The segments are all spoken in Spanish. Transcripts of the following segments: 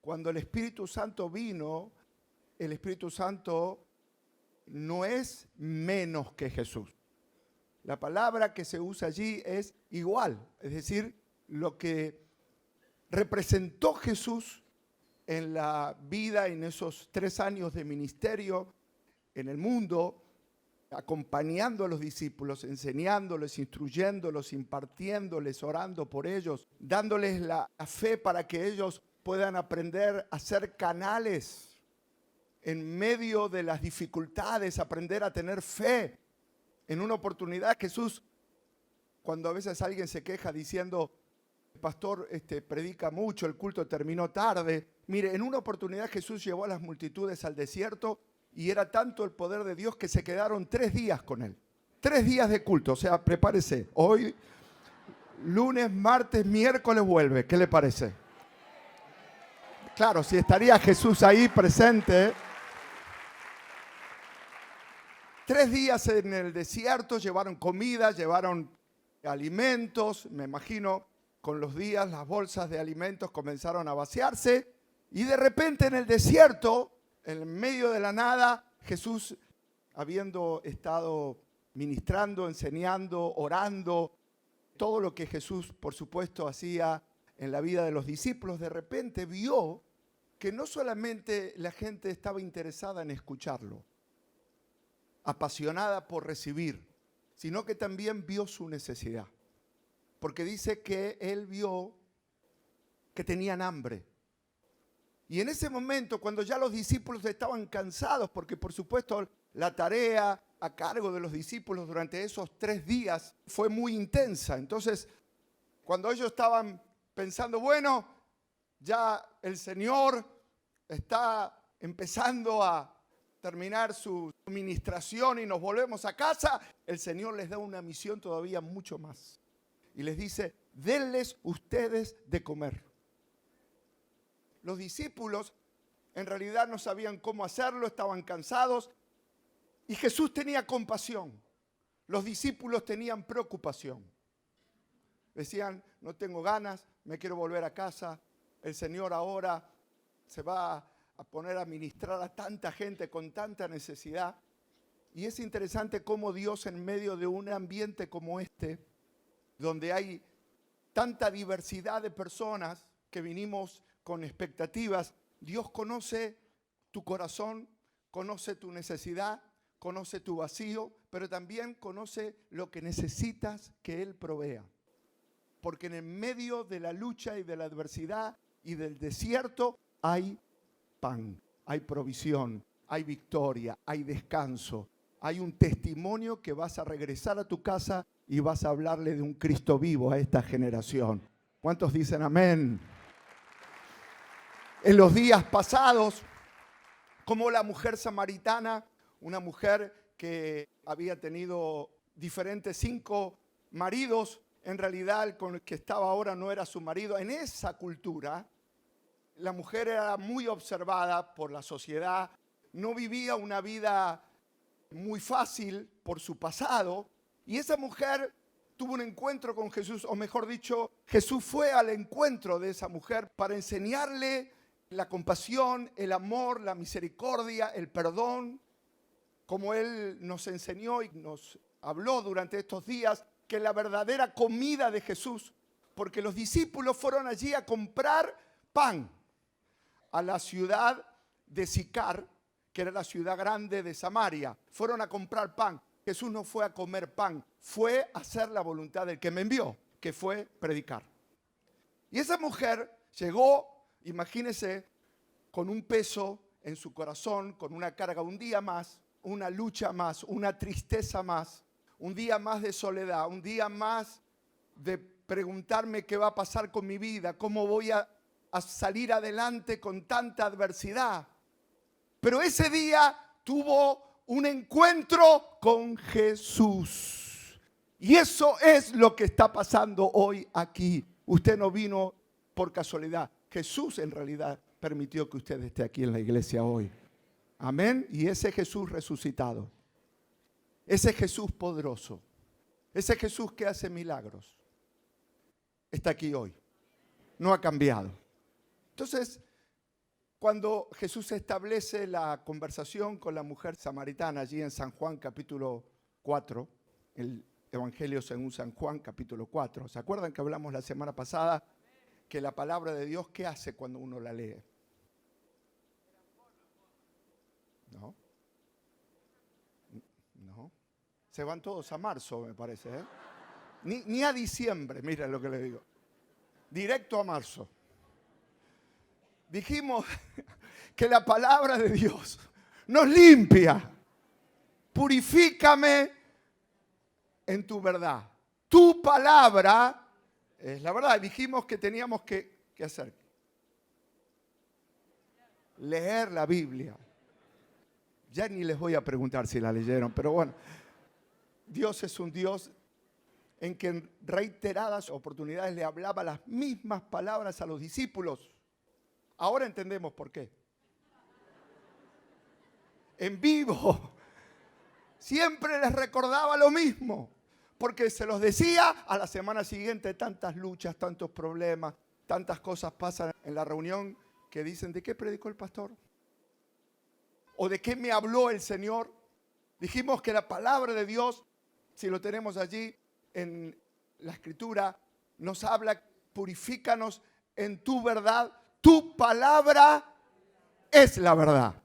cuando el Espíritu Santo vino, el Espíritu Santo no es menos que Jesús. La palabra que se usa allí es igual, es decir, lo que representó Jesús en la vida, en esos 3 años de ministerio en el mundo, acompañando a los discípulos, enseñándoles, instruyéndolos, impartiéndoles, orando por ellos, dándoles la fe para que ellos puedan aprender a ser canales en medio de las dificultades, aprender a tener fe. En una oportunidad Jesús, cuando a veces alguien se queja diciendo, el pastor predica mucho, el culto terminó tarde. Mire, en una oportunidad Jesús llevó a las multitudes al desierto y era tanto el poder de Dios que se quedaron 3 días con él. 3 días de culto, o sea, prepárese. Hoy, lunes, martes, miércoles vuelve. ¿Qué le parece? Claro, si estaría Jesús ahí presente. 3 días en el desierto, llevaron comida, llevaron alimentos, me imagino, con los días las bolsas de alimentos comenzaron a vaciarse y de repente en el desierto, en medio de la nada, Jesús, habiendo estado ministrando, enseñando, orando, todo lo que Jesús, por supuesto, hacía en la vida de los discípulos, de repente vio que no solamente la gente estaba interesada en escucharlo, apasionada por recibir, sino que también vio su necesidad. Porque dice que él vio que tenían hambre. Y en ese momento, cuando ya los discípulos estaban cansados, porque por supuesto la tarea a cargo de los discípulos durante esos 3 días fue muy intensa. Entonces, cuando ellos estaban pensando, bueno, ya el Señor está empezando a terminar su ministración y nos volvemos a casa, el Señor les da una misión todavía mucho más. Y les dice, denles ustedes de comer. Los discípulos en realidad no sabían cómo hacerlo, estaban cansados. Y Jesús tenía compasión. Los discípulos tenían preocupación. Decían, no tengo ganas, me quiero volver a casa. El Señor ahora se va a poner a ministrar a tanta gente con tanta necesidad. Y es interesante cómo Dios en medio de un ambiente como este, donde hay tanta diversidad de personas que vinimos con expectativas, Dios conoce tu corazón, conoce tu necesidad, conoce tu vacío, pero también conoce lo que necesitas que Él provea. Porque en el medio de la lucha y de la adversidad y del desierto hay pan, hay provisión, hay victoria, hay descanso, hay un testimonio que vas a regresar a tu casa y vas a hablarle de un Cristo vivo a esta generación. ¿Cuántos dicen amén? En los días pasados, como la mujer samaritana, una mujer que había tenido diferentes 5 maridos, en realidad con el que estaba ahora no era su marido. En esa cultura, la mujer era muy observada por la sociedad, no vivía una vida muy fácil por su pasado, y esa mujer tuvo un encuentro con Jesús, o mejor dicho, Jesús fue al encuentro de esa mujer para enseñarle la compasión, el amor, la misericordia, el perdón, como Él nos enseñó y nos habló durante estos días, que la verdadera comida de Jesús, porque los discípulos fueron allí a comprar pan a la ciudad de Sicar, que era la ciudad grande de Samaria. Fueron a comprar pan. Jesús no fue a comer pan, fue a hacer la voluntad del que me envió, que fue predicar. Y esa mujer llegó, imagínese, con un peso en su corazón, con una carga, un día más, una lucha más, una tristeza más, un día más de soledad, un día más de preguntarme qué va a pasar con mi vida, cómo voy a salir adelante con tanta adversidad. Pero ese día tuvo un encuentro con Jesús. Y eso es lo que está pasando hoy aquí. Usted no vino por casualidad. Jesús en realidad permitió que usted esté aquí en la iglesia hoy. Amén. Y ese Jesús resucitado, ese Jesús poderoso, ese Jesús que hace milagros, está aquí hoy. No ha cambiado. Entonces, cuando Jesús establece la conversación con la mujer samaritana allí en San Juan capítulo 4, el Evangelio según San Juan capítulo 4. ¿Se acuerdan que hablamos la semana pasada que la palabra de Dios, qué hace cuando uno la lee? No. No. Se van todos a marzo, me parece, ¿eh? Ni a diciembre, mira lo que le digo. Directo a marzo. Dijimos que la palabra de Dios nos limpia. Purifícame en tu verdad. Tu palabra es la verdad. Dijimos que teníamos que hacer. Leer la Biblia. Ya ni les voy a preguntar si la leyeron, pero bueno. Dios es un Dios en que en reiteradas oportunidades le hablaba las mismas palabras a los discípulos. Ahora entendemos por qué. En vivo, siempre les recordaba lo mismo, porque se los decía a la semana siguiente. Tantas luchas, tantos problemas, tantas cosas pasan en la reunión que dicen, ¿de qué predicó el pastor? ¿O de qué me habló el Señor? Dijimos que la palabra de Dios, si lo tenemos allí en la Escritura, nos habla, purifícanos en tu verdad. Tu palabra es la verdad.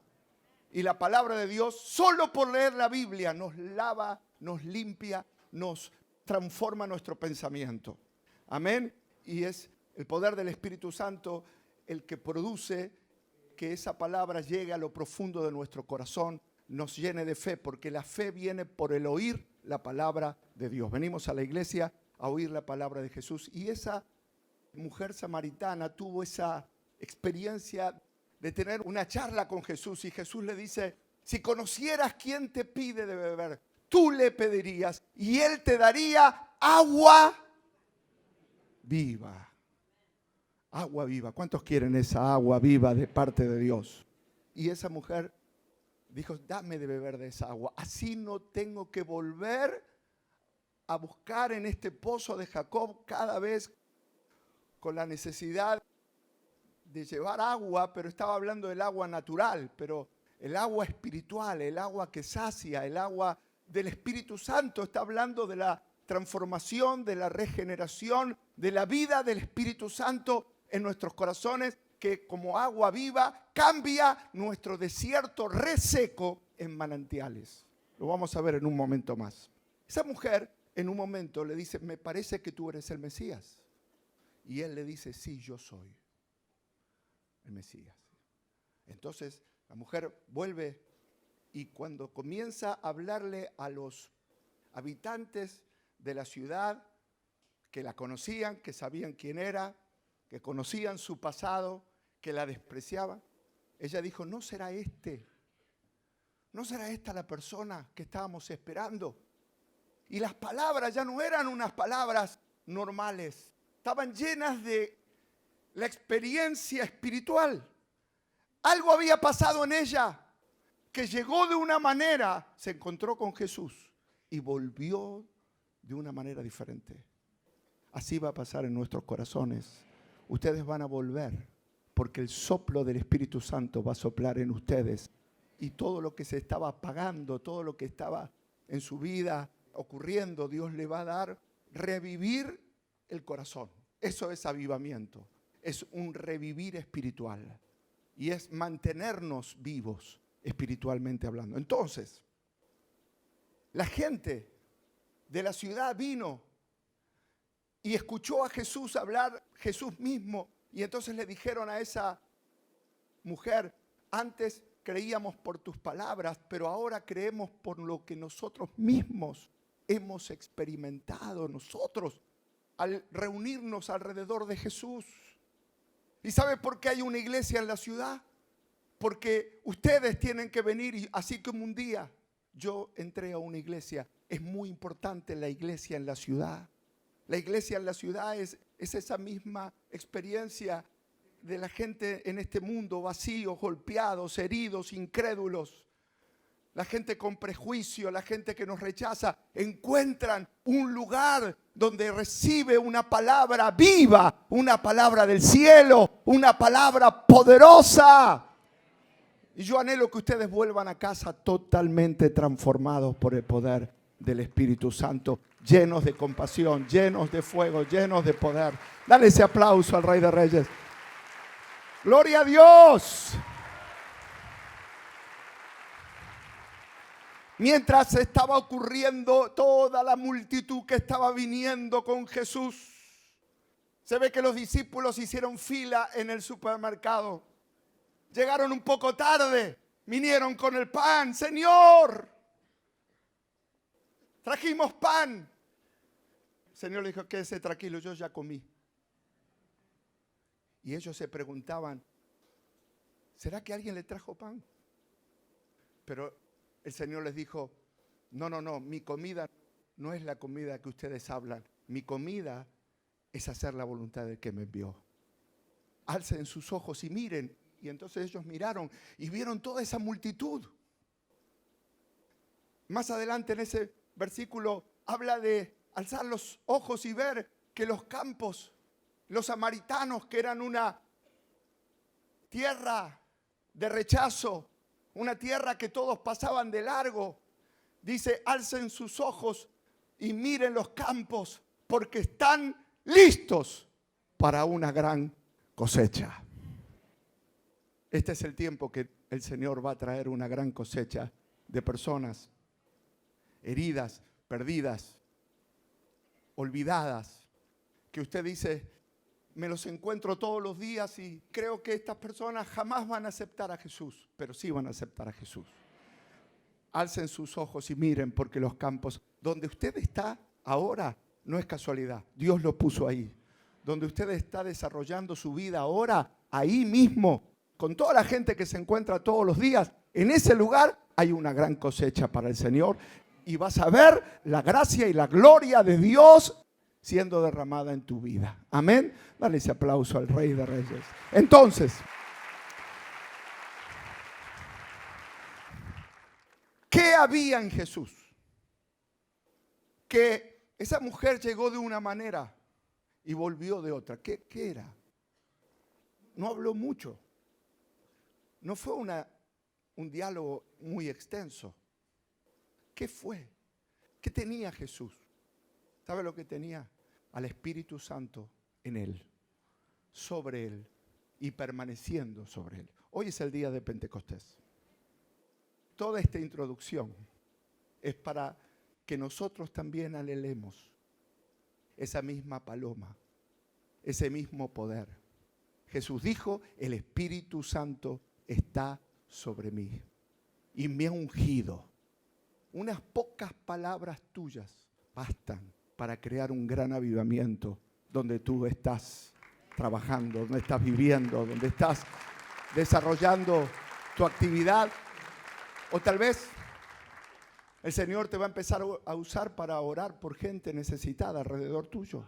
Y la palabra de Dios, solo por leer la Biblia, nos lava, nos limpia, nos transforma nuestro pensamiento. Amén. Y es el poder del Espíritu Santo el que produce que esa palabra llegue a lo profundo de nuestro corazón, nos llene de fe, porque la fe viene por el oír la palabra de Dios. Venimos a la iglesia a oír la palabra de Jesús. Y esa mujer samaritana tuvo esa experiencia de tener una charla con Jesús, y Jesús le dice, si conocieras quién te pide de beber, tú le pedirías y él te daría agua viva. Agua viva. ¿Cuántos quieren esa agua viva de parte de Dios? Y esa mujer dijo, dame de beber de esa agua. Así no tengo que volver a buscar en este pozo de Jacob cada vez con la necesidad de llevar agua, pero estaba hablando del agua natural, pero el agua espiritual, el agua que sacia, el agua del Espíritu Santo, está hablando de la transformación, de la regeneración, de la vida del Espíritu Santo en nuestros corazones, que como agua viva cambia nuestro desierto reseco en manantiales. Lo vamos a ver en un momento más. Esa mujer en un momento le dice, me parece que tú eres el Mesías. Y él le dice, sí, yo soy el Mesías. Entonces la mujer vuelve y cuando comienza a hablarle a los habitantes de la ciudad que la conocían, que sabían quién era, que conocían su pasado, que la despreciaban, ella dijo, ¿no será esta la persona que estábamos esperando? Y las palabras ya no eran unas palabras normales, estaban llenas de la experiencia espiritual. Algo había pasado en ella, que llegó de una manera, se encontró con Jesús y volvió de una manera diferente. Así va a pasar en nuestros corazones. Ustedes van a volver, porque el soplo del Espíritu Santo va a soplar en ustedes. Y todo lo que se estaba apagando, todo lo que estaba en su vida ocurriendo, Dios le va a dar revivir el corazón. Eso es avivamiento. Es un revivir espiritual. Y es mantenernos vivos espiritualmente hablando. Entonces, la gente de la ciudad vino y escuchó a Jesús hablar, Jesús mismo. Y entonces le dijeron a esa mujer, antes creíamos por tus palabras, pero ahora creemos por lo que nosotros mismos hemos experimentado nosotros al reunirnos alrededor de Jesús. ¿Y sabe por qué hay una iglesia en la ciudad? Porque ustedes tienen que venir, y así como un día yo entré a una iglesia. Es muy importante la iglesia en la ciudad. La iglesia en la ciudad es esa misma experiencia de la gente en este mundo vacío, golpeados, heridos, incrédulos, la gente con prejuicio, la gente que nos rechaza, encuentran un lugar donde recibe una palabra viva, una palabra del cielo, una palabra poderosa. Y yo anhelo que ustedes vuelvan a casa totalmente transformados por el poder del Espíritu Santo, llenos de compasión, llenos de fuego, llenos de poder. Dale ese aplauso al Rey de Reyes. ¡Gloria a Dios! Mientras estaba ocurriendo toda la multitud que estaba viniendo con Jesús, se ve que los discípulos hicieron fila en el supermercado. Llegaron un poco tarde, vinieron con el pan. Señor, trajimos pan. El Señor le dijo, quédese tranquilo, yo ya comí. Y ellos se preguntaban, ¿será que alguien le trajo pan? Pero el Señor les dijo, no, mi comida no es la comida que ustedes hablan. Mi comida es hacer la voluntad del que me envió. Alcen sus ojos y miren. Y entonces ellos miraron y vieron toda esa multitud. Más adelante en ese versículo habla de alzar los ojos y ver que los campos, los samaritanos, que eran una tierra de rechazo, una tierra que todos pasaban de largo, dice, alcen sus ojos y miren los campos porque están listos para una gran cosecha. Este es el tiempo que el Señor va a traer una gran cosecha de personas heridas, perdidas, olvidadas, que usted dice, me los encuentro todos los días y creo que estas personas jamás van a aceptar a Jesús, pero sí van a aceptar a Jesús. Alcen sus ojos y miren, porque los campos donde usted está ahora no es casualidad, Dios lo puso ahí. Donde usted está desarrollando su vida ahora, ahí mismo, con toda la gente que se encuentra todos los días, en ese lugar hay una gran cosecha para el Señor y vas a ver la gracia y la gloria de Dios siendo derramada en tu vida. Amén. Dale ese aplauso al Rey de Reyes. Entonces, ¿qué había en Jesús? Que esa mujer llegó de una manera y volvió de otra. ¿Qué era? No habló mucho. No fue un diálogo muy extenso. ¿Qué fue? ¿Qué tenía Jesús? ¿Sabe lo que tenía? Al Espíritu Santo en él, sobre él y permaneciendo sobre él. Hoy es el día de Pentecostés. Toda esta introducción es para que nosotros también anhelemos esa misma paloma, ese mismo poder. Jesús dijo, el Espíritu Santo está sobre mí y me ha ungido. Unas pocas palabras tuyas bastan para crear un gran avivamiento donde tú estás trabajando, donde estás viviendo, donde estás desarrollando tu actividad. O tal vez el Señor te va a empezar a usar para orar por gente necesitada alrededor tuyo.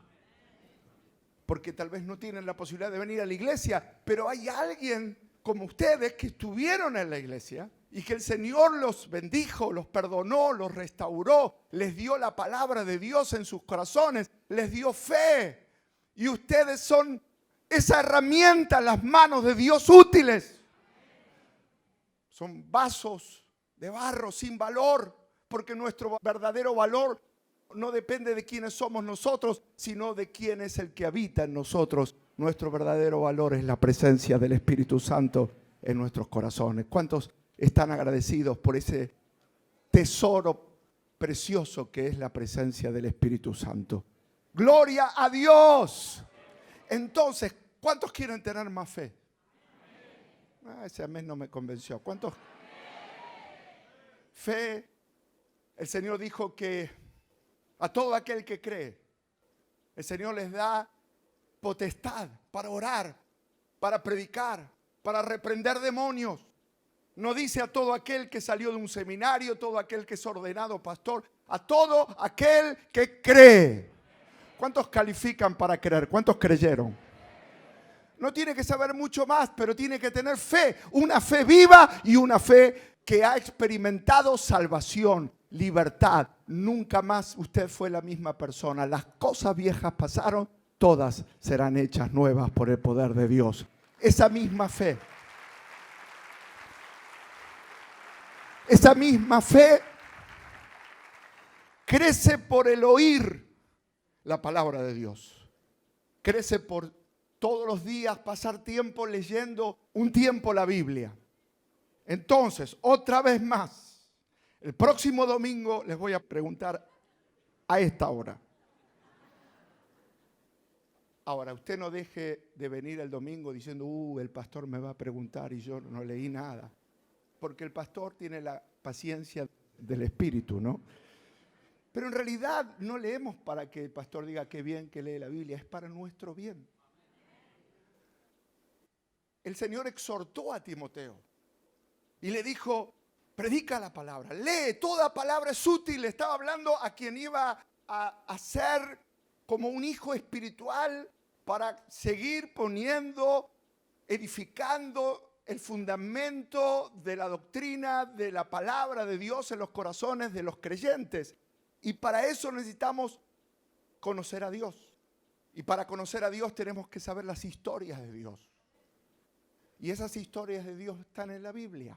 Porque tal vez no tienen la posibilidad de venir a la iglesia, pero hay alguien como ustedes que estuvieron en la iglesia y que el Señor los bendijo, los perdonó, los restauró, les dio la palabra de Dios en sus corazones, les dio fe. Y ustedes son esa herramienta en las manos de Dios útiles. Son vasos de barro sin valor, porque nuestro verdadero valor no depende de quiénes somos nosotros, sino de quién es el que habita en nosotros. Nuestro verdadero valor es la presencia del Espíritu Santo en nuestros corazones. ¿Cuántos están agradecidos por ese tesoro precioso que es la presencia del Espíritu Santo? ¡Gloria a Dios! Entonces, ¿cuántos quieren tener más fe? Ese amén no me convenció. ¿Cuántos? Fe. El Señor dijo que a todo aquel que cree, el Señor les da potestad para orar, para predicar, para reprender demonios. No dice a todo aquel que salió de un seminario, todo aquel que es ordenado pastor, a todo aquel que cree. ¿Cuántos califican para creer? ¿Cuántos creyeron? No tiene que saber mucho más, pero tiene que tener fe, una fe viva y una fe que ha experimentado salvación, libertad, nunca más usted fue la misma persona. Las cosas viejas pasaron, todas serán hechas nuevas por el poder de Dios. Esa misma fe crece por el oír la palabra de Dios. Crece por todos los días pasar tiempo leyendo un tiempo la Biblia. Entonces, otra vez más, el próximo domingo les voy a preguntar a esta hora. Ahora, usted no deje de venir el domingo diciendo, el pastor me va a preguntar y yo no leí nada. Porque el pastor tiene la paciencia del Espíritu, ¿no? Pero en realidad no leemos para que el pastor diga qué bien que lee la Biblia, es para nuestro bien. El Señor exhortó a Timoteo y le dijo, predica la palabra, lee, toda palabra es útil. Le estaba hablando a quien iba a ser como un hijo espiritual para seguir poniendo, edificando el fundamento de la doctrina, de la palabra de Dios en los corazones de los creyentes. Y para eso necesitamos conocer a Dios. Y para conocer a Dios tenemos que saber las historias de Dios. Y esas historias de Dios están en la Biblia.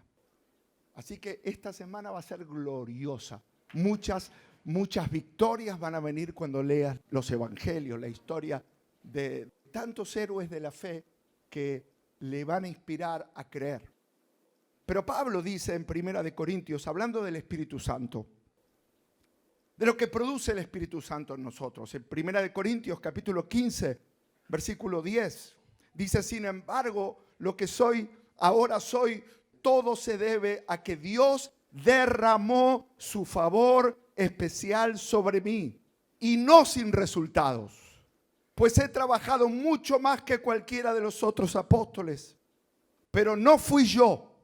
Así que esta semana va a ser gloriosa. Muchas victorias van a venir cuando leas los evangelios, la historia de tantos héroes de la fe que le van a inspirar a creer. Pero Pablo dice en 1 Corintios, hablando del Espíritu Santo, de lo que produce el Espíritu Santo en nosotros. En 1 Corintios capítulo 15, versículo 10, dice, sin embargo, lo que soy, ahora soy, todo se debe a que Dios derramó su favor especial sobre mí, y no sin resultados. Pues he trabajado mucho más que cualquiera de los otros apóstoles. Pero no fui yo,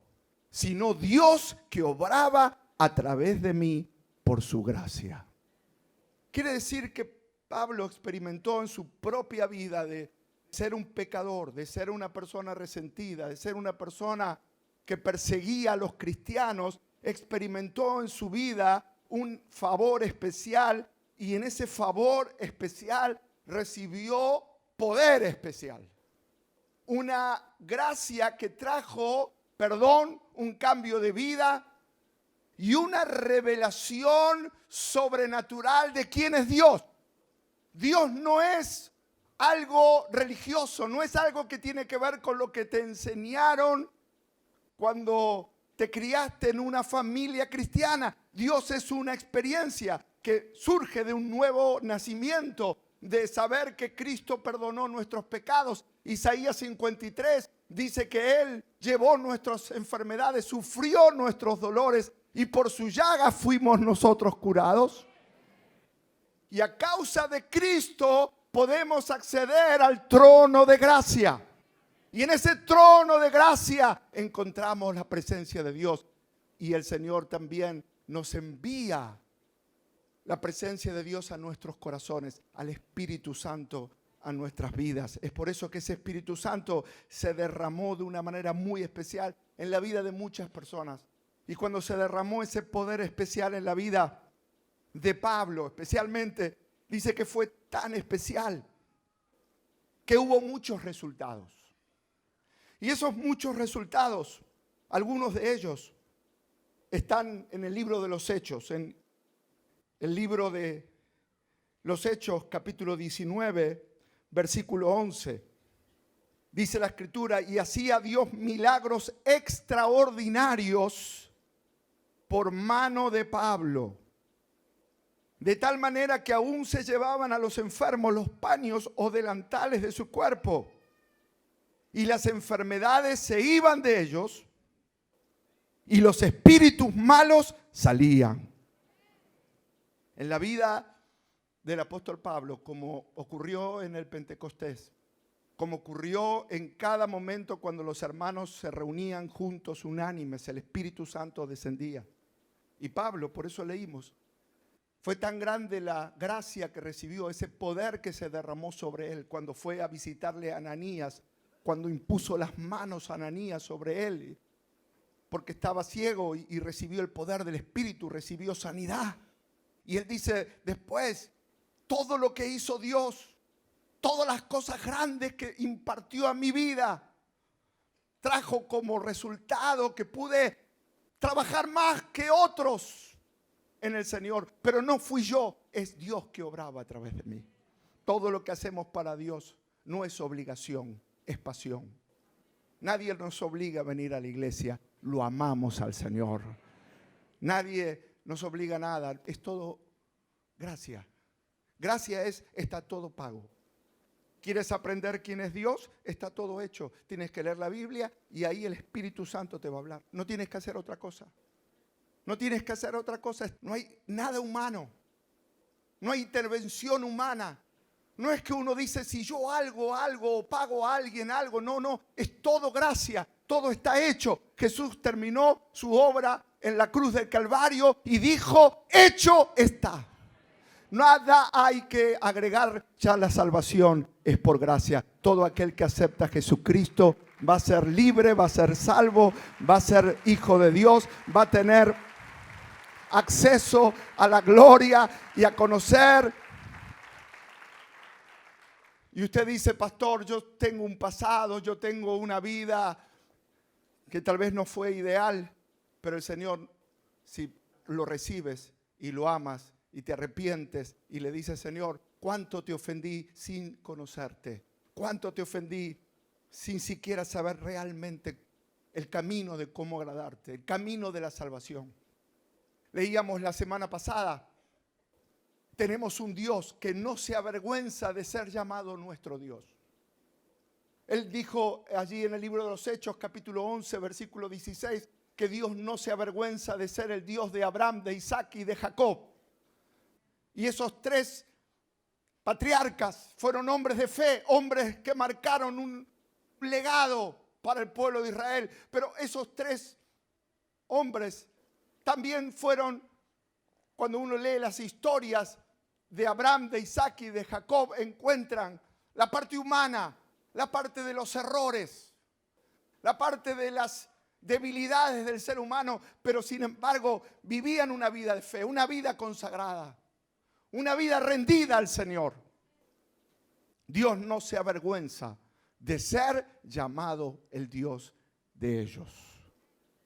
sino Dios que obraba a través de mí por su gracia. Quiere decir que Pablo experimentó en su propia vida de ser un pecador, de ser una persona resentida, de ser una persona que perseguía a los cristianos. Experimentó en su vida un favor especial y en ese favor especial recibió poder especial. Una gracia que trajo perdón, un cambio de vida y una revelación sobrenatural de quién es Dios. Dios no es algo religioso, no es algo que tiene que ver con lo que te enseñaron cuando te criaste en una familia cristiana. Dios es una experiencia que surge de un nuevo nacimiento, de saber que Cristo perdonó nuestros pecados. Isaías 53 dice que Él llevó nuestras enfermedades, sufrió nuestros dolores y por su llaga fuimos nosotros curados. Y a causa de Cristo podemos acceder al trono de gracia. Y en ese trono de gracia encontramos la presencia de Dios. Y el Señor también nos envía la presencia de Dios a nuestros corazones, al Espíritu Santo a nuestras vidas. Es por eso que ese Espíritu Santo se derramó de una manera muy especial en la vida de muchas personas. Y cuando se derramó ese poder especial en la vida de Pablo, especialmente, dice que fue tan especial que hubo muchos resultados. Y esos muchos resultados, algunos de ellos, están en el libro de los Hechos, en el libro de los Hechos, capítulo 19, versículo 11. Dice la Escritura, y hacía Dios milagros extraordinarios por mano de Pablo, de tal manera que aún se llevaban a los enfermos los paños o delantales de su cuerpo, y las enfermedades se iban de ellos, y los espíritus malos salían. En la vida del apóstol Pablo, como ocurrió en el Pentecostés, como ocurrió en cada momento cuando los hermanos se reunían juntos, unánimes, el Espíritu Santo descendía. Y Pablo, por eso leímos, fue tan grande la gracia que recibió, ese poder que se derramó sobre él cuando fue a visitarle a Ananías, cuando impuso las manos a Ananías sobre él. porque estaba ciego y recibió el poder del Espíritu, recibió sanidad. Y él dice después, todo lo que hizo Dios, todas las cosas grandes que impartió a mi vida, trajo como resultado que pude trabajar más que otros en el Señor. Pero no fui yo, es Dios que obraba a través de mí. Todo lo que hacemos para Dios no es obligación, es pasión. Nadie nos obliga a venir a la iglesia, lo amamos al Señor. Nadie nos obliga a nada, es todo gracia. Gracia está todo pago. ¿Quieres aprender quién es Dios? Está todo hecho. Tienes que leer la Biblia y ahí el Espíritu Santo te va a hablar. No tienes que hacer otra cosa. No tienes que hacer otra cosa. No hay nada humano. No hay intervención humana. No es que uno dice, si yo algo, o pago a alguien algo. No, es todo gracia. Todo está hecho. Jesús terminó su obra en la cruz del Calvario y dijo, hecho está. Nada hay que agregar, ya la salvación es por gracia. Todo aquel que acepta a Jesucristo va a ser libre, va a ser salvo, va a ser hijo de Dios, va a tener acceso a la gloria y a conocer. Y usted dice, pastor, yo tengo un pasado, yo tengo una vida que tal vez no fue ideal, pero el Señor, si lo recibes y lo amas, y te arrepientes y le dices, Señor, ¿cuánto te ofendí sin conocerte? ¿Cuánto te ofendí sin siquiera saber realmente el camino de cómo agradarte, el camino de la salvación? Leíamos la semana pasada, tenemos un Dios que no se avergüenza de ser llamado nuestro Dios. Él dijo allí en el libro de los Hechos, capítulo 11, versículo 16, que Dios no se avergüenza de ser el Dios de Abraham, de Isaac y de Jacob. Y esos tres patriarcas fueron hombres de fe, hombres que marcaron un legado para el pueblo de Israel. Pero esos tres hombres también fueron, cuando uno lee las historias de Abraham, de Isaac y de Jacob, encuentran la parte humana, la parte de los errores, la parte de las debilidades del ser humano, pero sin embargo vivían una vida de fe, una vida consagrada. Una vida rendida al Señor. Dios no se avergüenza de ser llamado el Dios de ellos.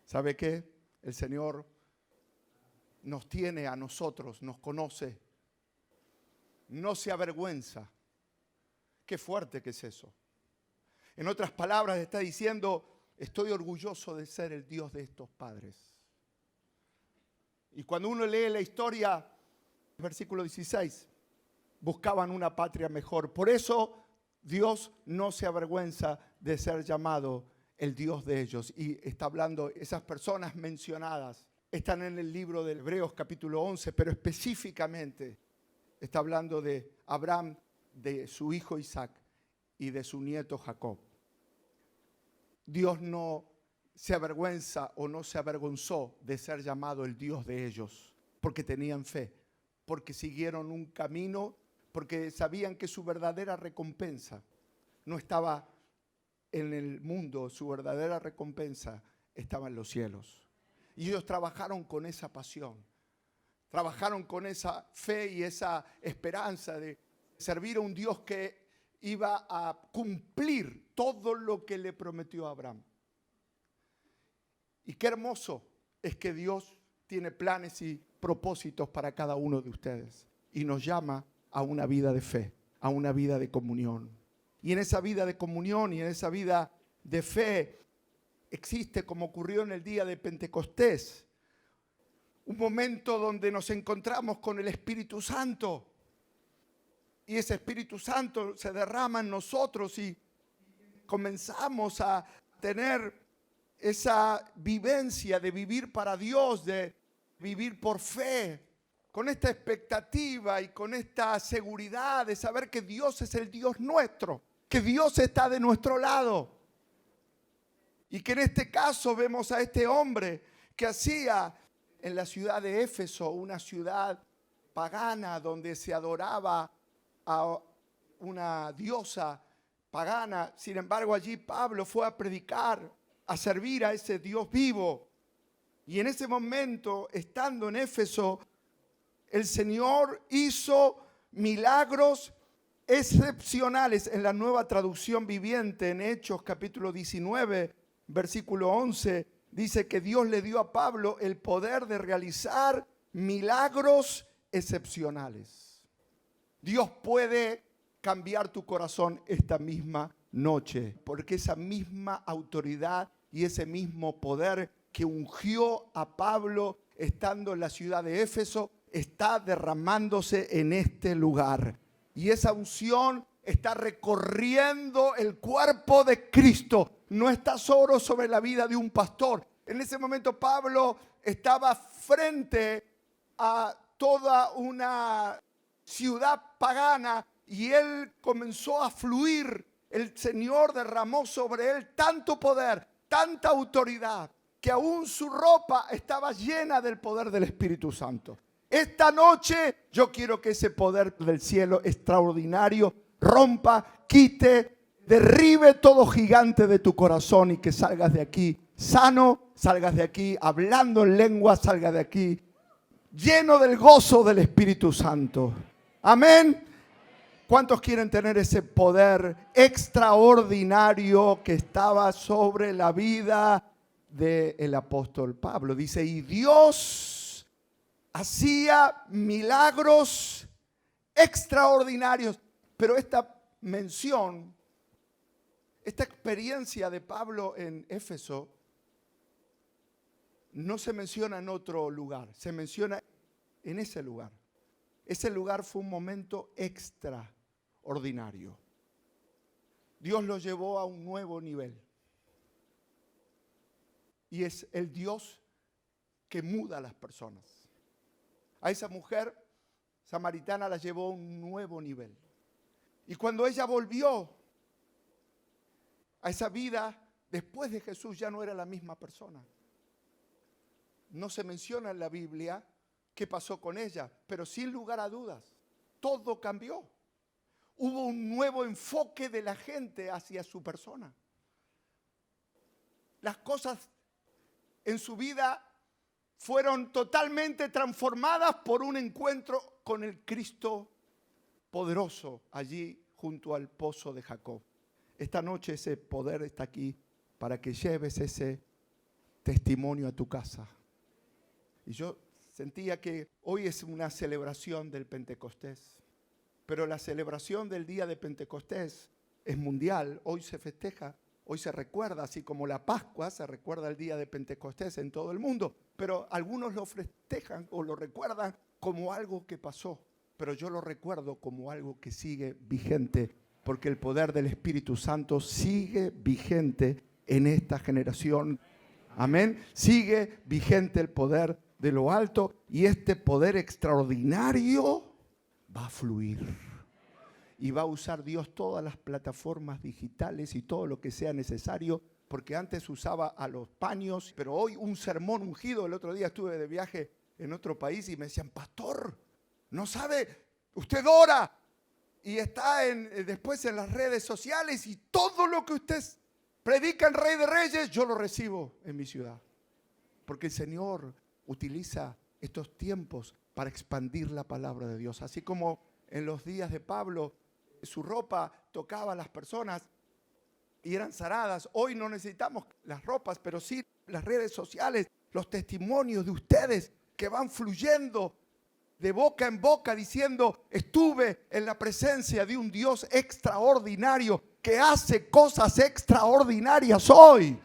¿Sabe qué? El Señor nos tiene a nosotros, nos conoce. No se avergüenza. Qué fuerte que es eso. En otras palabras está diciendo, estoy orgulloso de ser el Dios de estos padres. Y cuando uno lee la historia, versículo 16, buscaban una patria mejor. Por eso Dios no se avergüenza de ser llamado el Dios de ellos. Y está hablando, esas personas mencionadas están en el libro de Hebreos capítulo 11, pero específicamente está hablando de Abraham, de su hijo Isaac y de su nieto Jacob. Dios no se avergüenza o no se avergonzó de ser llamado el Dios de ellos, porque tenían fe, porque siguieron un camino, porque sabían que su verdadera recompensa no estaba en el mundo, su verdadera recompensa estaba en los cielos. Y ellos trabajaron con esa pasión, trabajaron con esa fe y esa esperanza de servir a un Dios que iba a cumplir todo lo que le prometió a Abraham. Y qué hermoso es que Dios tiene planes y propósitos para cada uno de ustedes y nos llama a una vida de fe, a una vida de comunión. Y en esa vida de comunión y en esa vida de fe existe, como ocurrió en el día de Pentecostés, un momento donde nos encontramos con el Espíritu Santo. Y ese Espíritu Santo se derrama en nosotros y comenzamos a tener esa vivencia de vivir para Dios, de vivir por fe, con esta expectativa y con esta seguridad de saber que Dios es el Dios nuestro, que Dios está de nuestro lado. Y que en este caso vemos a este hombre que hacía en la ciudad de Éfeso, una ciudad pagana donde se adoraba a una diosa pagana. Sin embargo, allí Pablo fue a predicar, a servir a ese Dios vivo. Y en ese momento, estando en Éfeso, el Señor hizo milagros excepcionales. En la Nueva Traducción Viviente, en Hechos capítulo 19, versículo 11, dice que Dios le dio a Pablo el poder de realizar milagros excepcionales. Dios puede cambiar tu corazón esta misma noche, porque esa misma autoridad y ese mismo poder que ungió a Pablo estando en la ciudad de Éfeso está derramándose en este lugar. Y esa unción está recorriendo el cuerpo de Cristo. No está solo sobre la vida de un pastor. En ese momento Pablo estaba frente a toda una ciudad pagana y él comenzó a fluir. El Señor derramó sobre él tanto poder, tanta autoridad, que aún su ropa estaba llena del poder del Espíritu Santo. Esta noche yo quiero que ese poder del cielo extraordinario rompa, quite, derribe todo gigante de tu corazón y que salgas de aquí sano, salgas de aquí hablando en lengua, salgas de aquí lleno del gozo del Espíritu Santo. Amén. ¿Cuántos quieren tener ese poder extraordinario que estaba sobre la vida del apóstol Pablo? Dice, y Dios hacía milagros extraordinarios. Pero esta mención, esta experiencia de Pablo en Éfeso, no se menciona en otro lugar, se menciona en ese lugar. Ese lugar fue un momento extraordinario. Dios lo llevó a un nuevo nivel. Y es el Dios que muda a las personas. A esa mujer samaritana la llevó a un nuevo nivel. Y cuando ella volvió a esa vida, después de Jesús ya no era la misma persona. No se menciona en la Biblia qué pasó con ella, pero sin lugar a dudas, todo cambió. Hubo un nuevo enfoque de la gente hacia su persona. Las cosas en su vida fueron totalmente transformadas por un encuentro con el Cristo poderoso allí junto al pozo de Jacob. Esta noche ese poder está aquí para que lleves ese testimonio a tu casa. Y yo sentía que hoy es una celebración del Pentecostés, pero la celebración del día de Pentecostés es mundial. Hoy se festeja, hoy se recuerda, así como la Pascua se recuerda el día de Pentecostés en todo el mundo. Pero algunos lo festejan o lo recuerdan como algo que pasó. Pero yo lo recuerdo como algo que sigue vigente, porque el poder del Espíritu Santo sigue vigente en esta generación. Amén. Sigue vigente el poder de lo alto y este poder extraordinario va a fluir. Y va a usar Dios todas las plataformas digitales y todo lo que sea necesario, porque antes usaba a los paños, pero hoy un sermón ungido. El otro día estuve de viaje en otro país y me decían, pastor, no sabe, usted ora y está después en las redes sociales y todo lo que usted predica en Rey de Reyes, yo lo recibo en mi ciudad. Porque el Señor utiliza estos tiempos para expandir la palabra de Dios. Así como en los días de Pablo, su ropa tocaba a las personas y eran sanadas. Hoy no necesitamos las ropas, pero sí las redes sociales, los testimonios de ustedes que van fluyendo de boca en boca diciendo, estuve en la presencia de un Dios extraordinario que hace cosas extraordinarias hoy.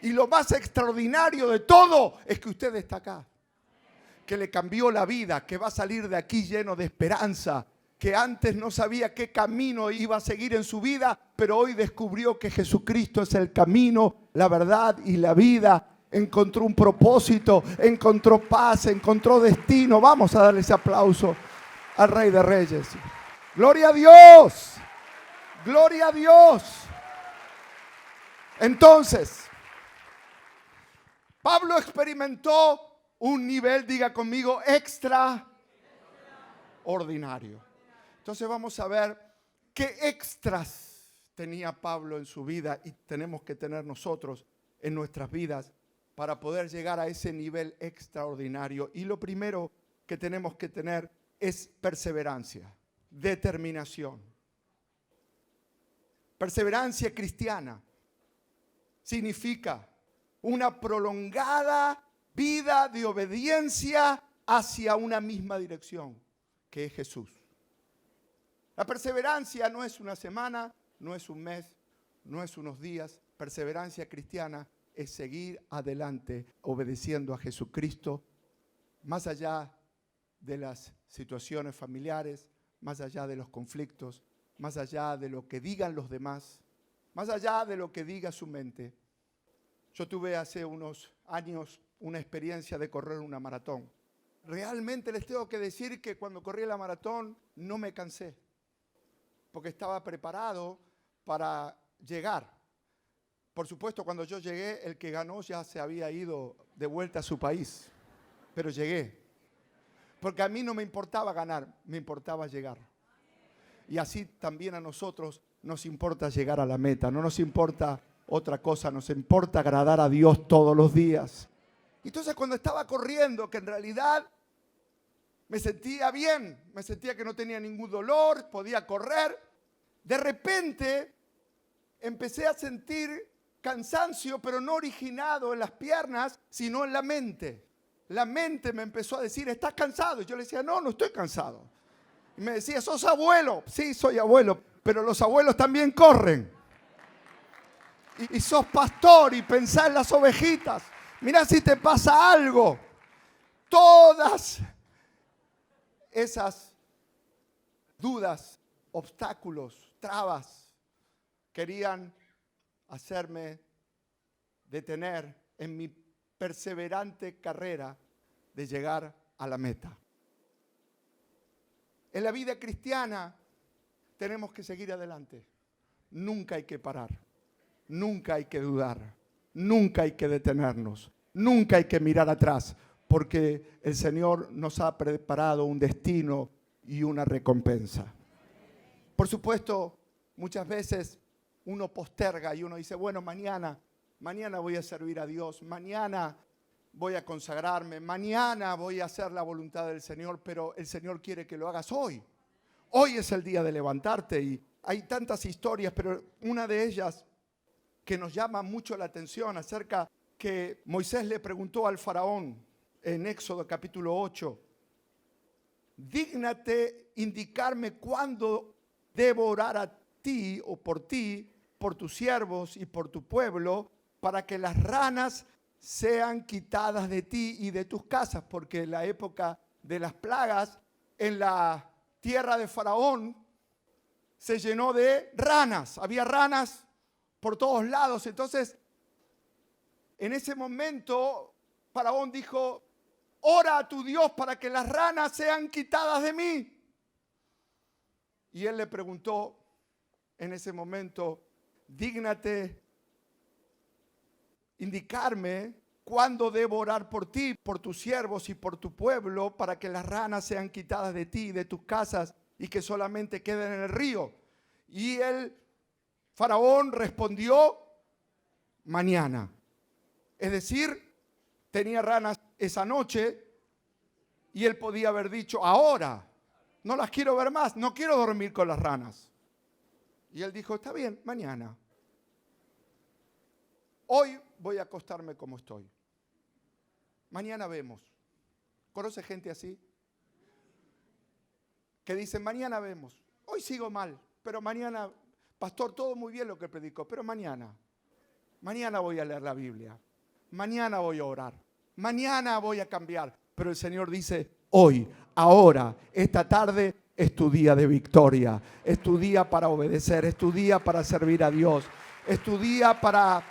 Y lo más extraordinario de todo es que usted está acá, que le cambió la vida, que va a salir de aquí lleno de esperanza, que antes no sabía qué camino iba a seguir en su vida, pero hoy descubrió que Jesucristo es el camino, la verdad y la vida. Encontró un propósito, encontró paz, encontró destino. Vamos a darle ese aplauso al Rey de Reyes. ¡Gloria a Dios! ¡Gloria a Dios! Entonces, Pablo experimentó un nivel, diga conmigo, extraordinario. Entonces vamos a ver qué extras tenía Pablo en su vida y tenemos que tener nosotros en nuestras vidas para poder llegar a ese nivel extraordinario. Y lo primero que tenemos que tener es perseverancia, determinación. Perseverancia cristiana significa una prolongada vida de obediencia hacia una misma dirección, que es Jesús. La perseverancia no es una semana, no es un mes, no es unos días. Perseverancia cristiana es seguir adelante obedeciendo a Jesucristo, más allá de las situaciones familiares, más allá de los conflictos, más allá de lo que digan los demás, más allá de lo que diga su mente. Yo tuve hace unos años una experiencia de correr una maratón. Realmente les tengo que decir que cuando corrí la maratón no me cansé, porque estaba preparado para llegar. Por supuesto, cuando yo llegué, el que ganó ya se había ido de vuelta a su país, pero llegué. Porque a mí no me importaba ganar, me importaba llegar. Y así también a nosotros nos importa llegar a la meta, no nos importa otra cosa, nos importa agradar a Dios todos los días. Entonces cuando estaba corriendo, que en realidad me sentía bien, me sentía que no tenía ningún dolor, podía correr, de repente empecé a sentir cansancio, pero no originado en las piernas, sino en la mente. La mente me empezó a decir, ¿estás cansado? Y yo le decía, no estoy cansado. Y me decía, ¿sos abuelo? Sí, soy abuelo, pero los abuelos también corren. Y sos pastor y pensás en las ovejitas. Mirá si te pasa algo. Todas esas dudas, obstáculos, trabas, querían hacerme detener en mi perseverante carrera de llegar a la meta. En la vida cristiana tenemos que seguir adelante. Nunca hay que parar, nunca hay que dudar, nunca hay que detenernos, nunca hay que mirar atrás, porque el Señor nos ha preparado un destino y una recompensa. Por supuesto, muchas veces uno posterga y uno dice, bueno, mañana voy a servir a Dios, mañana voy a consagrarme, mañana voy a hacer la voluntad del Señor, pero el Señor quiere que lo hagas hoy. Hoy es el día de levantarte y hay tantas historias, pero una de ellas que nos llama mucho la atención acerca que Moisés le preguntó al faraón en Éxodo capítulo 8, dígnate indicarme cuándo debo orar a ti o por ti, por tus siervos y por tu pueblo, para que las ranas sean quitadas de ti y de tus casas, porque en la época de las plagas, en la tierra de Faraón, se llenó de ranas, había ranas por todos lados. Entonces, en ese momento, Faraón dijo, ora a tu Dios para que las ranas sean quitadas de mí. Y él le preguntó en ese momento, dígnate indicarme cuándo debo orar por ti, por tus siervos y por tu pueblo, para que las ranas sean quitadas de ti y de tus casas y que solamente queden en el río. Y el faraón respondió, mañana. Es decir, tenía ranas esa noche y él podía haber dicho, ahora, no las quiero ver más, no quiero dormir con las ranas. Y él dijo, está bien, mañana. Hoy voy a acostarme como estoy. Mañana vemos. ¿Conoce gente así? Que dicen, mañana vemos. Hoy sigo mal, pero mañana, pastor, todo muy bien lo que predicó, pero mañana voy a leer la Biblia. Mañana voy a orar. Mañana voy a cambiar. Pero el Señor dice, hoy, ahora, esta tarde, es tu día de victoria. Es tu día para obedecer. Es tu día para servir a Dios. Es tu día para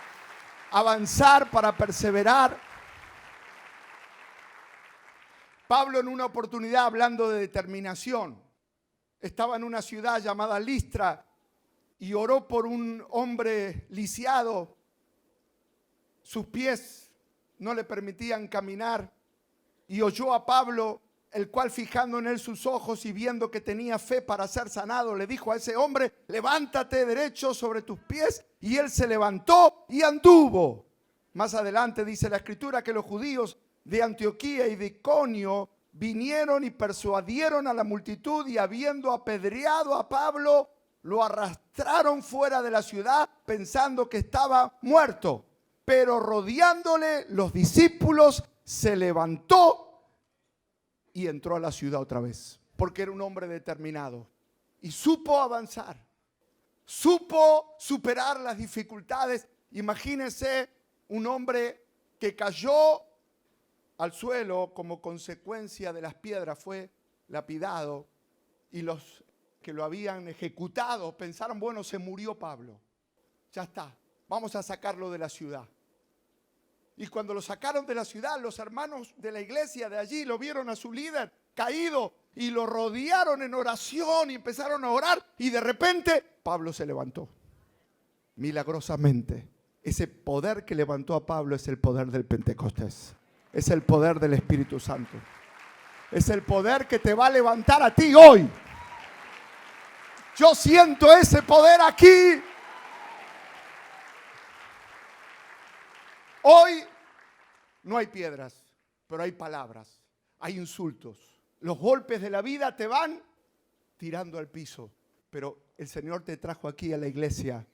avanzar, para perseverar. Pablo, en una oportunidad, hablando de determinación, estaba en una ciudad llamada Listra y oró por un hombre lisiado. Sus pies no le permitían caminar y oyó a Pablo, el cual, fijando en él sus ojos y viendo que tenía fe para ser sanado, le dijo a ese hombre, levántate derecho sobre tus pies. Y él se levantó y anduvo. Más adelante dice la Escritura que los judíos de Antioquía y de Iconio vinieron y persuadieron a la multitud, y habiendo apedreado a Pablo, lo arrastraron fuera de la ciudad pensando que estaba muerto. Pero rodeándole los discípulos, se levantó y entró a la ciudad otra vez, porque era un hombre determinado y supo avanzar, supo superar las dificultades. Imagínense un hombre que cayó al suelo como consecuencia de las piedras, fue lapidado, y los que lo habían ejecutado pensaron, bueno, se murió Pablo, ya está, vamos a sacarlo de la ciudad. Y cuando lo sacaron de la ciudad, los hermanos de la iglesia de allí lo vieron a su líder caído y lo rodearon en oración y empezaron a orar, y de repente Pablo se levantó milagrosamente. Ese poder que levantó a Pablo es el poder del Pentecostés, es el poder del Espíritu Santo, es el poder que te va a levantar a ti hoy. Yo siento ese poder aquí. Hoy no hay piedras, pero hay palabras, hay insultos. Los golpes de la vida te van tirando al piso, pero el Señor te trajo aquí a la iglesia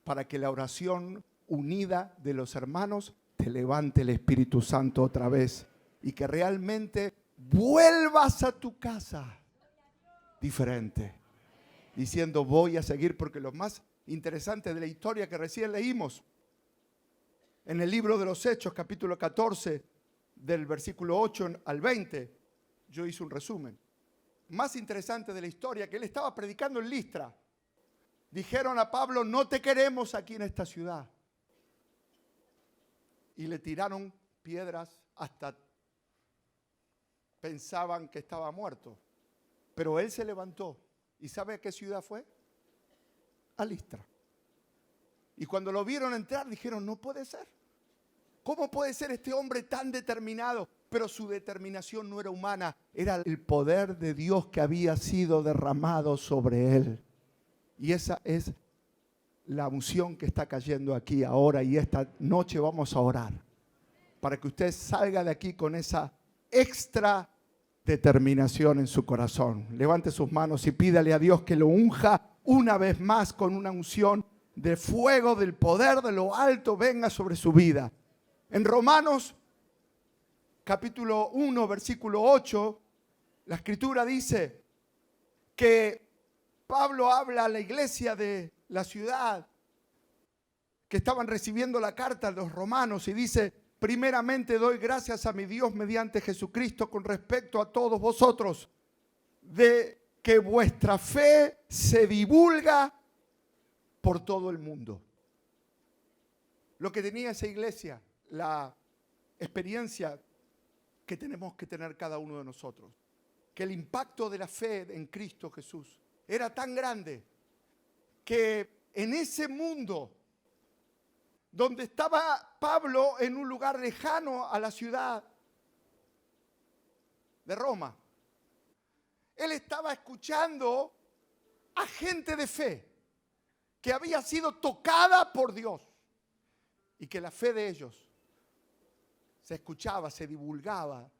para que la oración unida de los hermanos te levante el Espíritu Santo otra vez y que realmente vuelvas a tu casa diferente, diciendo voy a seguir. Porque lo más interesante de la historia que recién leímos en el libro de los Hechos, capítulo 14, del versículo 8 al 20, yo hice un resumen. Más interesante de la historia, que él estaba predicando en Listra. Dijeron a Pablo, no te queremos aquí en esta ciudad. Y le tiraron piedras hasta pensaban que estaba muerto. Pero él se levantó. ¿Y sabe a qué ciudad fue? A Listra. Y cuando lo vieron entrar, dijeron, no puede ser. ¿Cómo puede ser este hombre tan determinado? Pero su determinación no era humana, era el poder de Dios que había sido derramado sobre él. Y esa es la unción que está cayendo aquí ahora, y esta noche vamos a orar para que usted salga de aquí con esa extra determinación en su corazón. Levante sus manos y pídale a Dios que lo unja una vez más con una unción de fuego, del poder de lo alto venga sobre su vida. En Romanos capítulo 1, versículo 8, la Escritura dice que Pablo habla a la iglesia de la ciudad que estaban recibiendo la carta de los romanos y dice, primeramente doy gracias a mi Dios mediante Jesucristo con respecto a todos vosotros, de que vuestra fe se divulga por todo el mundo. Lo que tenía esa iglesia, la experiencia que tenemos que tener cada uno de nosotros, que el impacto de la fe en Cristo Jesús era tan grande que en ese mundo donde estaba Pablo en un lugar lejano a la ciudad de Roma, él estaba escuchando a gente de fe que había sido tocada por Dios y que la fe de ellos se escuchaba, se divulgaba,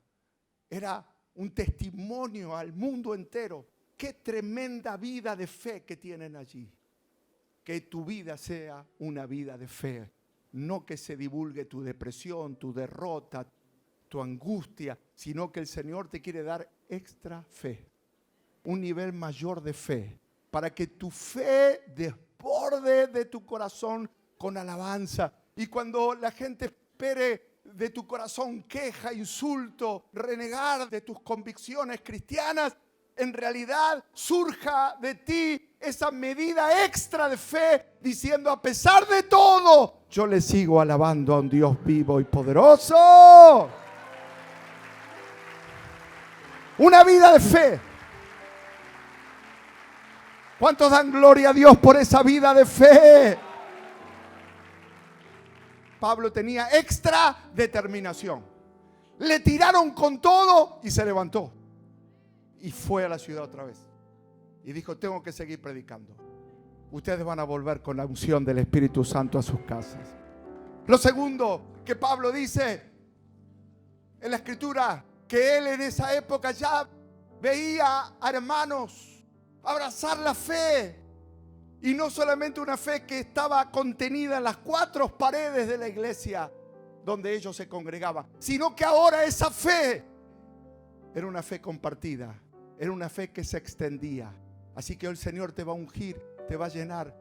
era un testimonio al mundo entero. Qué tremenda vida de fe que tienen allí. Que tu vida sea una vida de fe, no que se divulgue tu depresión, tu derrota, tu angustia, sino que el Señor te quiere dar extra fe, un nivel mayor de fe, para que tu fe desborde de tu corazón con alabanza. Y cuando la gente espere de tu corazón queja, insulto, renegar de tus convicciones cristianas, en realidad surja de ti esa medida extra de fe, diciendo, a pesar de todo, yo le sigo alabando a un Dios vivo y poderoso. Una vida de fe. ¿Cuántos dan gloria a Dios por esa vida de fe? Pablo tenía extra determinación. Le tiraron con todo y se levantó. Y fue a la ciudad otra vez. Y dijo, tengo que seguir predicando. Ustedes van a volver con la unción del Espíritu Santo a sus casas. Lo segundo que Pablo dice en la Escritura, que él en esa época ya veía a hermanos abrazar la fe. Y no solamente una fe que estaba contenida en las 4 paredes de la iglesia donde ellos se congregaban, sino que ahora esa fe era una fe compartida, era una fe que se extendía. Así que el Señor te va a ungir, te va a llenar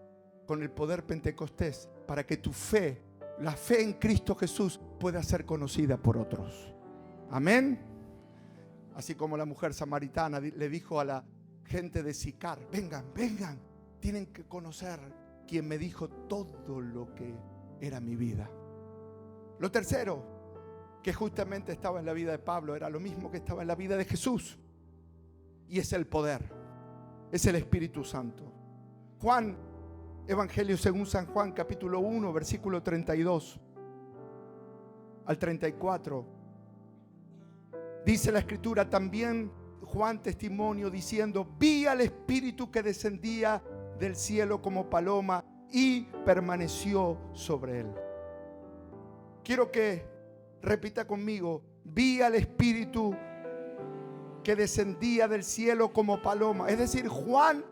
con el poder pentecostés para que tu fe, la fe en Cristo Jesús, pueda ser conocida por otros. Amén. Así como la mujer samaritana le dijo a la gente de Sicar: vengan, vengan, tienen que conocer quien me dijo todo lo que era mi vida. Lo tercero, que justamente estaba en la vida de Pablo, era lo mismo que estaba en la vida de Jesús, y es el poder, es el Espíritu Santo. Juan, Evangelio según San Juan, capítulo 1, versículo 32 al 34. Dice la Escritura: también Juan testimonio diciendo: vi al Espíritu que descendía del cielo como paloma y permaneció sobre él. Quiero que repita conmigo: vi al Espíritu que descendía del cielo como paloma. Es decir, Juan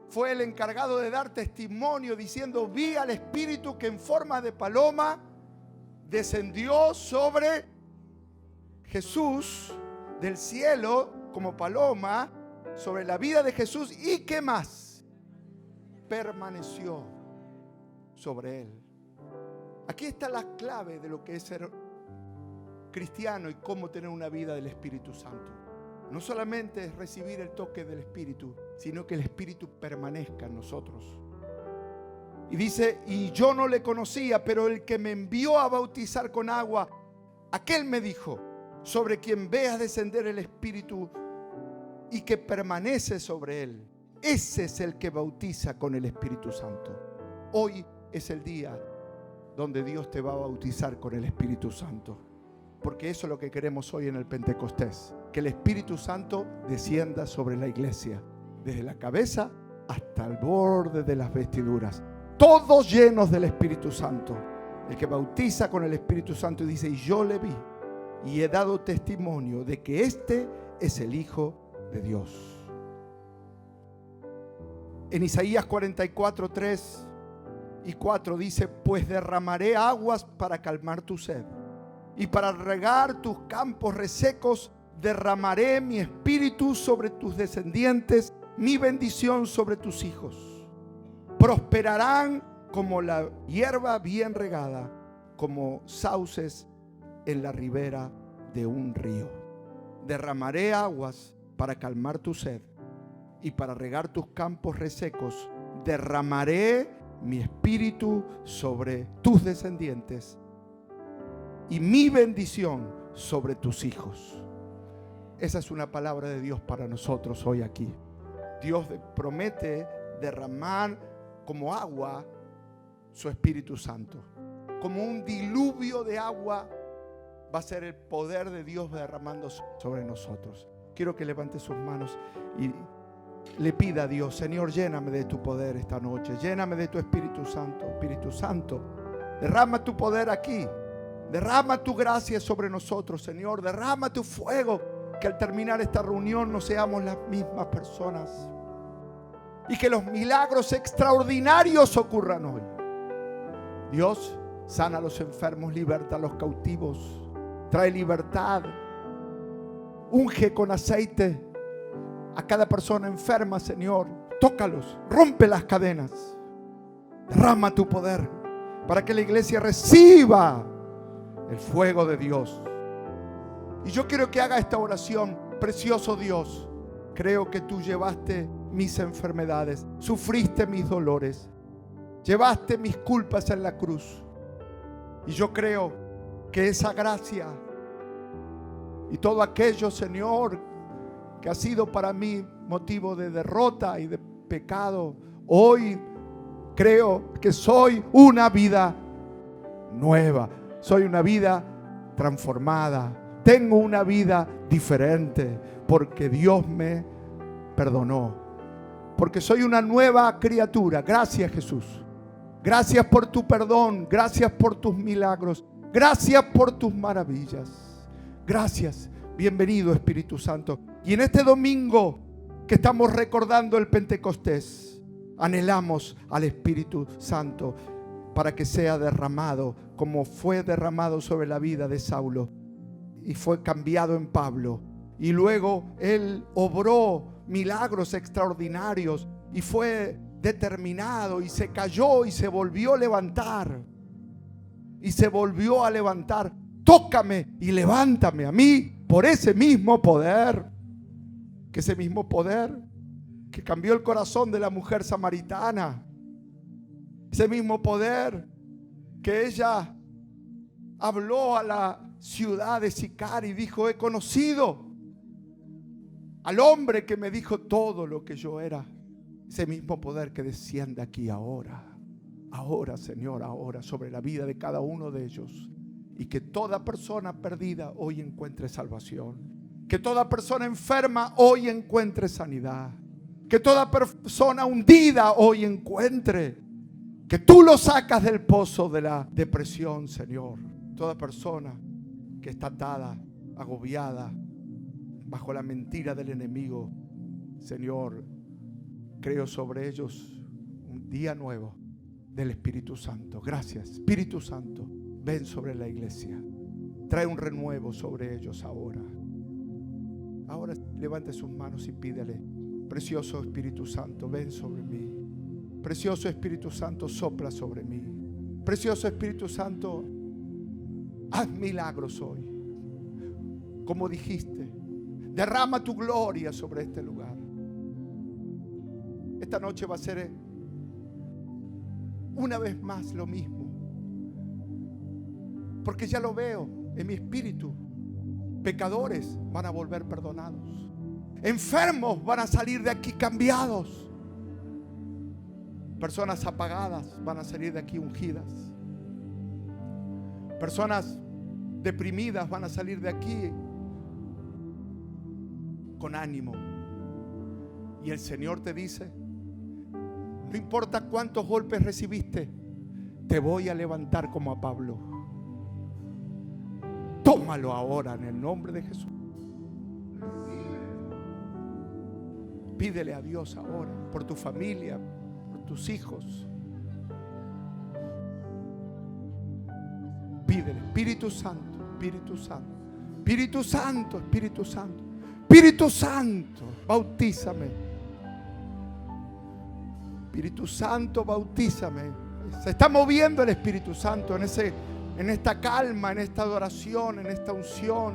fue el encargado de dar testimonio diciendo: vi al Espíritu que en forma de paloma descendió sobre Jesús del cielo como paloma, sobre la vida de Jesús. ¿Y qué más? Permaneció sobre él. Aquí está la clave de lo que es ser cristiano y cómo tener una vida del Espíritu Santo. No solamente es recibir el toque del Espíritu, sino que el Espíritu permanezca en nosotros. Y dice: y yo no le conocía, pero el que me envió a bautizar con agua, aquel me dijo: sobre quien veas descender el Espíritu y que permanece sobre él, ese es el que bautiza con el Espíritu Santo. Hoy es el día donde Dios te va a bautizar con el Espíritu Santo, porque eso es lo que queremos hoy en el Pentecostés, que el Espíritu Santo descienda sobre la iglesia, desde la cabeza hasta el borde de las vestiduras, todos llenos del Espíritu Santo. El que bautiza con el Espíritu Santo, y dice: y yo le vi y he dado testimonio de que este es el Hijo de Dios. En Isaías 44, 3 y 4 dice: pues derramaré aguas para calmar tu sed, y para regar tus campos resecos derramaré mi espíritu sobre tus descendientes, mi bendición sobre tus hijos. Prosperarán como la hierba bien regada, como sauces en la ribera de un río. Derramaré aguas para calmar tu sed, y para regar tus campos resecos derramaré mi espíritu sobre tus descendientes y mi bendición sobre tus hijos. Esa es una palabra de Dios para nosotros hoy aquí. Dios promete derramar como agua su Espíritu Santo. Como un diluvio de agua va a ser el poder de Dios derramando sobre nosotros. Quiero que levante sus manos y le pida a Dios: Señor, lléname de tu poder esta noche, lléname de tu Espíritu Santo. Espíritu Santo, derrama tu poder aquí, derrama tu gracia sobre nosotros, Señor, derrama tu fuego, que al terminar esta reunión no seamos las mismas personas, y que los milagros extraordinarios ocurran hoy. Dios, sana a los enfermos, liberta a los cautivos, trae libertad, unge con aceite a cada persona enferma, Señor. Tócalos, rompe las cadenas, derrama tu poder para que la iglesia reciba el fuego de Dios. Y yo quiero que haga esta oración. Precioso Dios, creo que tú llevaste mis enfermedades, sufriste mis dolores, llevaste mis culpas en la cruz. Y yo creo que esa gracia y todo aquello, Señor, que ha sido para mí motivo de derrota y de pecado, hoy creo que soy una vida nueva, soy una vida transformada, tengo una vida diferente, porque Dios me perdonó, porque soy una nueva criatura. Gracias, Jesús. Gracias por tu perdón. Gracias por tus milagros. Gracias por tus maravillas. Gracias. Bienvenido, Espíritu Santo. Y en este domingo que estamos recordando el Pentecostés, anhelamos al Espíritu Santo para que sea derramado como fue derramado sobre la vida de Saulo y fue cambiado en Pablo. Y luego él obró milagros extraordinarios y fue determinado y se cayó y se volvió a levantar. Y se volvió a levantar. Tócame y levántame a mí por ese mismo poder. Que ese mismo poder que cambió el corazón de la mujer samaritana. Ese mismo poder que ella habló a la ciudad de Sicar y dijo: he conocido al hombre que me dijo todo lo que yo era. Ese mismo poder que desciende aquí ahora. Ahora, Señor, ahora sobre la vida de cada uno de ellos. Y que toda persona perdida hoy encuentre salvación. Que toda persona enferma hoy encuentre sanidad. Que toda persona hundida hoy encuentre. Que tú lo sacas del pozo de la depresión, Señor. Toda persona que está atada, agobiada, bajo la mentira del enemigo, Señor, creo sobre ellos un día nuevo del Espíritu Santo. Gracias, Espíritu Santo. Ven sobre la iglesia. Trae un renuevo sobre ellos ahora. Ahora levante sus manos y pídele: precioso Espíritu Santo, ven sobre mí. Precioso Espíritu Santo, sopla sobre mí. Precioso Espíritu Santo, haz milagros hoy. Como dijiste, derrama tu gloria sobre este lugar. Esta noche va a ser una vez más lo mismo. Porque ya lo veo en mi espíritu. Pecadores van a volver perdonados. Enfermos van a salir de aquí cambiados. Personas apagadas van a salir de aquí ungidas. Personas deprimidas van a salir de aquí con ánimo. Y el Señor te dice: no importa cuántos golpes recibiste, te voy a levantar como a Pablo. Tómalo ahora en el nombre de Jesús. Pídele a Dios ahora por tu familia, por tus hijos. Pídele: Espíritu Santo, Espíritu Santo, Espíritu Santo, Espíritu Santo, Espíritu Santo, bautízame. Espíritu Santo, bautízame. Se está moviendo el Espíritu Santo en esta calma, en esta adoración, en esta unción.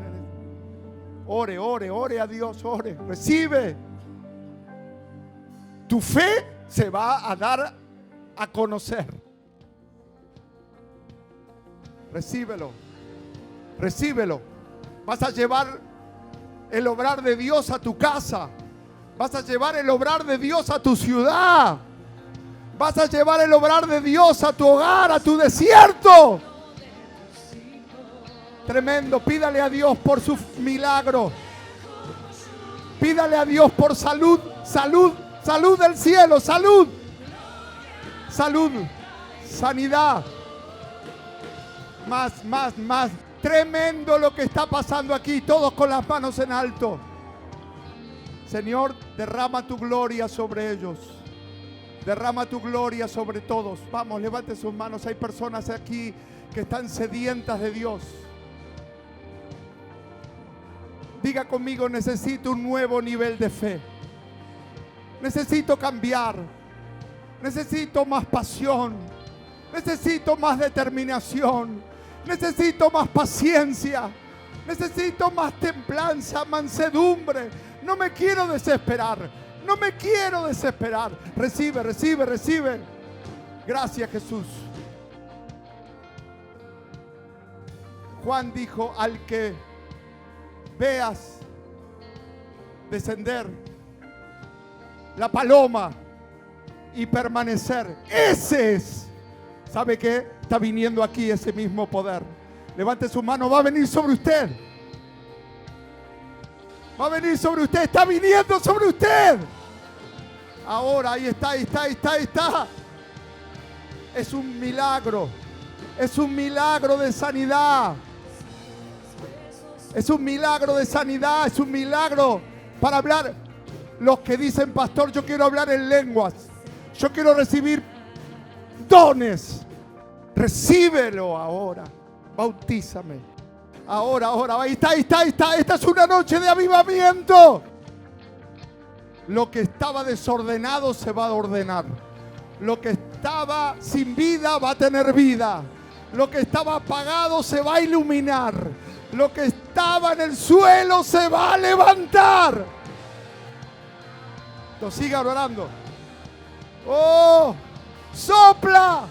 Ore, ore, ore a Dios, ore. Recibe. Tu fe se va a dar a conocer. Recíbelo. Recíbelo. Vas a llevar el obrar de Dios a tu casa. Vas a llevar el obrar de Dios a tu ciudad. Vas a llevar el obrar de Dios a tu hogar, a tu desierto. Tremendo. Pídale a Dios por su milagro. Pídale a Dios por salud, salud, salud del cielo, salud, salud, sanidad. Más, más, más. Tremendo lo que está pasando aquí. Todos con las manos en alto. Señor, derrama tu gloria sobre ellos. Derrama tu gloria sobre todos. Vamos, levante sus manos. Hay personas aquí que están sedientas de Dios. Diga conmigo: necesito un nuevo nivel de fe. Necesito cambiar. Necesito más pasión. Necesito más determinación. Necesito más paciencia. Necesito más templanza, mansedumbre. No me quiero desesperar. No me quiero desesperar. Recibe, recibe, recibe. Gracias, Jesús. Juan dijo: al que veas descender la paloma y permanecer, ese es. ¿Sabe qué? Está viniendo aquí ese mismo poder. Levante su mano. Va a venir sobre usted. Va a venir sobre usted. Está viniendo sobre usted. Ahora, ahí está, ahí está, ahí está, ahí está. Es un milagro. Es un milagro de sanidad. Es un milagro de sanidad. Es un milagro para hablar. Los que dicen, pastor, yo quiero hablar en lenguas. Yo quiero recibir dones. Recíbelo ahora. Bautízame. Ahora. Ahí está. Esta es una noche de avivamiento. Lo que estaba desordenado se va a ordenar. Lo que estaba sin vida va a tener vida. Lo que estaba apagado se va a iluminar. Lo que estaba en el suelo se va a levantar. Entonces sigan orando. ¡Oh! ¡Sopla!